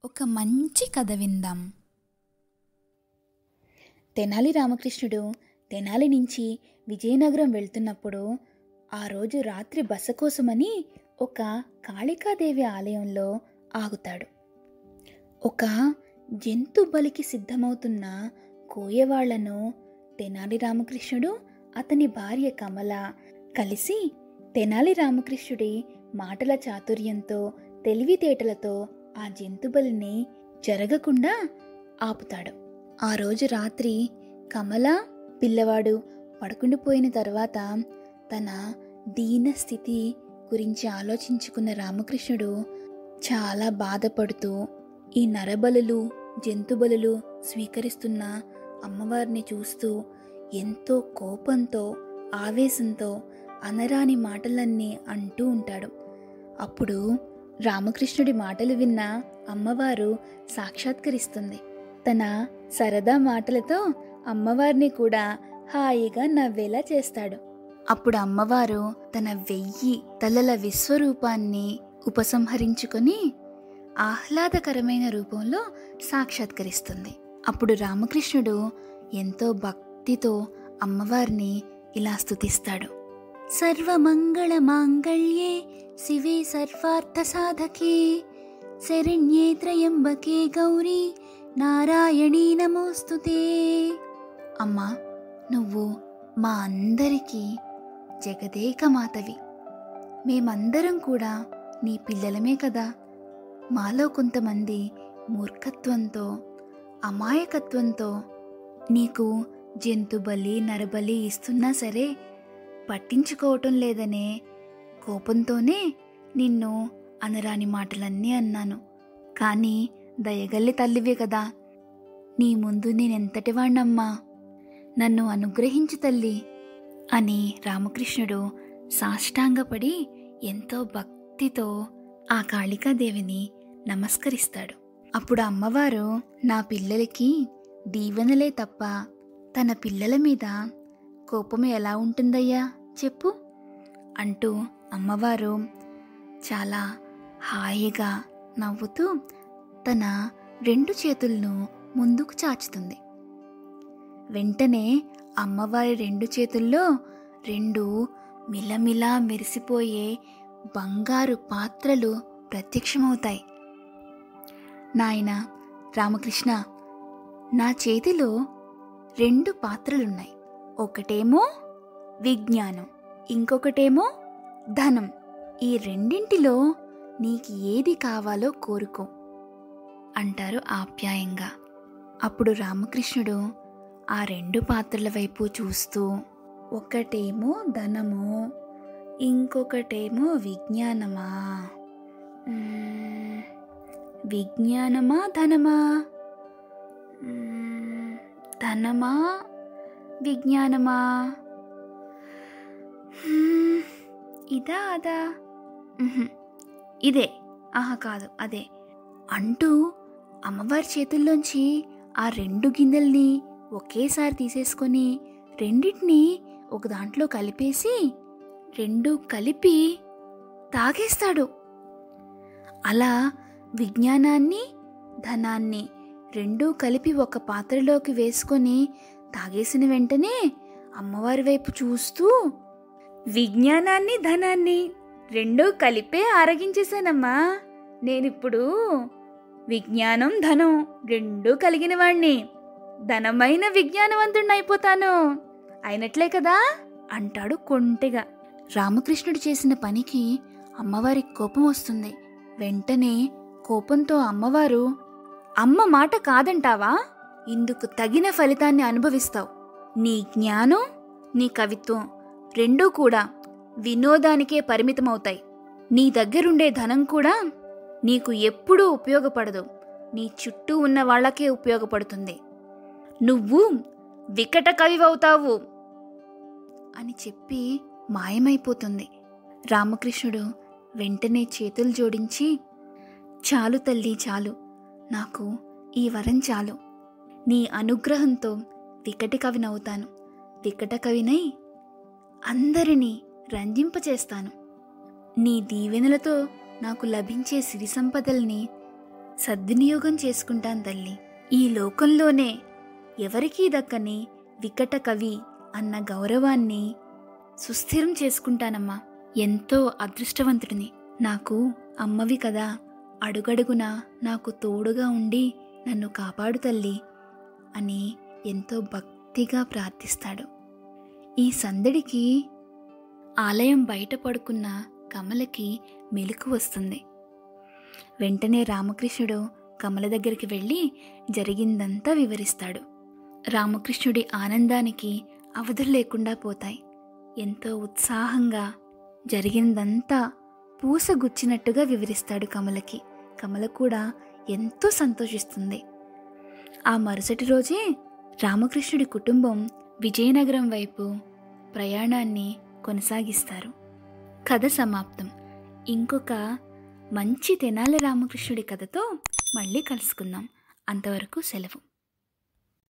ఒక మంచి కథ విందాం. తెనాలి రామకృష్ణుడు తెనాలి నుంచి విజయనగరం వెళ్తున్నప్పుడు ఆ రోజు రాత్రి బస కోసమని ఒక కాళికాదేవి ఆలయంలో ఆగుతాడు. ఒక జంతు బలికి సిద్ధమవుతున్న కోయవాళ్లను తెనాలి రామకృష్ణుడు, అతని భార్య కమల కలిసి తెనాలి రామకృష్ణుడి మాటల చాతుర్యంతో, తెలివితేటలతో ఆ జంతుబలిని జరగకుండా ఆపుతాడు. ఆ రోజు రాత్రి కమల పిల్లవాడు పడుకుండిపోయిన తర్వాత తన దీన స్థితి గురించి ఆలోచించుకున్న రామకృష్ణుడు చాలా బాధపడుతూ ఈ నరబలులు, జంతుబలులు స్వీకరిస్తున్న అమ్మవారిని చూస్తూ ఎంతో కోపంతో, ఆవేశంతో అనరాని మాటలన్నీ అంటూ ఉంటాడు. అప్పుడు రామకృష్ణుడి మాటలు విన్న అమ్మవారు సాక్షాత్కరిస్తుంది. తన సరదా మాటలతో అమ్మవారిని కూడా హాయిగా నవ్వేలా చేస్తాడు. అప్పుడు అమ్మవారు తన 1000 తలల విశ్వరూపాన్ని ఉపసంహరించుకొని ఆహ్లాదకరమైన రూపంలో సాక్షాత్కరిస్తుంది. అప్పుడు రామకృష్ణుడు ఎంతో భక్తితో అమ్మవారిని ఇలా స్తుతిస్తాడు. సర్వమంగళ మాంగళ్యే శివే సర్వార్థ సాధకే శరణ్యే త్రయంబకే గౌరీ నారాయణీ నమోస్తుతే. అమ్మా, నువ్వు మా అందరికీ జగదేక మాతవి. మేమందరం కూడా నీ పిల్లలమే కదా. మాలో కొంతమంది మూర్ఖత్వంతో, అమాయకత్వంతో నీకు జంతుబలి, నరబలి ఇస్తున్నా సరే పట్టించుకోవటం లేదనే కోపంతోనే నిన్ను అనరాని మాటలన్నీ అన్నాను. కానీ దయగల్లి తల్లివే కదా, నీ ముందు నేనెంతటి వాణ్ణమ్మా, నన్ను అనుగ్రహించు తల్లి అని రామకృష్ణుడు సాష్టాంగపడి ఎంతో భక్తితో ఆ కాళికాదేవిని నమస్కరిస్తాడు. అప్పుడు అమ్మవారు, నా పిల్లలకి దీవెనలే తప్ప తన పిల్లల మీద కోపం ఎలా ఉంటుందయ్యా చెప్పు అంటూ అమ్మవారు చాలా హాయిగా నవ్వుతూ తన 2 చేతులను ముందుకు చాచుతుంది. వెంటనే అమ్మవారి 2 చేతుల్లో 2 మిలమిలా మెరిసిపోయే బంగారు పాత్రలు ప్రత్యక్షమవుతాయి. నాయనా రామకృష్ణ, నా చేతిలో 2 పాత్రలున్నాయి. ఒకటేమో విజ్ఞానం, ఇంకొకటేమో ధనం. ఈ రెండింటిలో నీకు ఏది కావాలో కోరుకో అంటారు ఆప్యాయంగా. అప్పుడు రామకృష్ణుడు ఆ 2 పాత్రల వైపు చూస్తూ, ఒకటేమో ధనము, ఇంకొకటేమో విజ్ఞానమా? విజ్ఞానమా ధనమా? ధనమా విజ్ఞానమా? ఇదా అదా? ఇదే. ఆహా కాదు, అదే అంటూ అమ్మవారి చేతుల్లోంచి ఆ 2 గిన్నెల్ని ఒకేసారి తీసేసుకొని రెండింటినీ ఒక దాంట్లో కలిపేసి 2 కలిపి తాగేస్తాడు. అలా విజ్ఞానాన్ని, ధనాన్ని 2 కలిపి ఒక పాత్రలోకి వేసుకొని తాగేసిన వెంటనే అమ్మవారి వైపు చూస్తూ, విజ్ఞానాన్ని, ధనాన్ని 2 కలిపే ఆరగించేశానమ్మా. నేనిప్పుడు విజ్ఞానం, ధనం 2 కలిగిన వాణ్ణి, ధనమైన విజ్ఞానవంతుణ్ణి అయిపోతాను. అయినట్లే కదా అంటాడు కొంటెగా. రామకృష్ణుడు చేసిన పనికి అమ్మవారికి కోపం వస్తుంది. వెంటనే కోపంతో అమ్మవారు, అమ్మ మాట కాదంటావా? ఇందుకు తగిన ఫలితాన్ని అనుభవిస్తావు. నీ జ్ఞానం, నీ కవిత్వం 2 కూడా వినోదానికే పరిమితమవుతాయి. నీ దగ్గరుండే ధనం కూడా నీకు ఎప్పుడూ ఉపయోగపడదు. నీ చుట్టూ ఉన్న వాళ్ళకే ఉపయోగపడుతుంది. నువ్వు వికట కవివవుతావు అని చెప్పి మాయమైపోతుంది. రామకృష్ణుడు వెంటనే చేతులు జోడించి, చాలు తల్లి చాలు, నాకు ఈ వరం చాలు. నీ అనుగ్రహంతో వికట కవినవుతాను. వికట కవినై అందరినీ రంజింపచేస్తాను. నీ దీవెనలతో నాకు లభించే సిరి సంపదల్ని సద్వినియోగం చేసుకుంటాను తల్లి. ఈ లోకంలోనే ఎవరికీ దక్కని వికట కవి అన్న గౌరవాన్ని సుస్థిరం చేసుకుంటానమ్మా. ఎంతో అదృష్టవంతుడిని. నాకు అమ్మవి కదా, అడుగడుగునా నాకు తోడుగా ఉండి నన్ను కాపాడు తల్లి అని ఎంతో భక్తిగా ప్రార్థిస్తాడు. ఈ సందడికి ఆలయం బయట పడుకున్న కమలకి మెలకు వస్తుంది. వెంటనే రామకృష్ణుడు కమల దగ్గరికి వెళ్ళి జరిగిందంతా వివరిస్తాడు. రామకృష్ణుడి ఆనందానికి అవధులు లేకుండా పోతాయి. ఎంతో ఉత్సాహంగా జరిగిందంతా పూసగుచ్చినట్టుగా వివరిస్తాడు కమలకి. కమల కూడా ఎంతో సంతోషిస్తుంది. ఆ మరుసటి రోజే రామకృష్ణుడి కుటుంబం విజయనగరం వైపు ప్రయాణాన్ని కొనసాగిస్తారు. కథ సమాప్తం. ఇంకొక మంచి తెనాలి రామకృష్ణుడి కథతో మళ్ళీ కలుసుకుందాం. అంతవరకు సెలవు.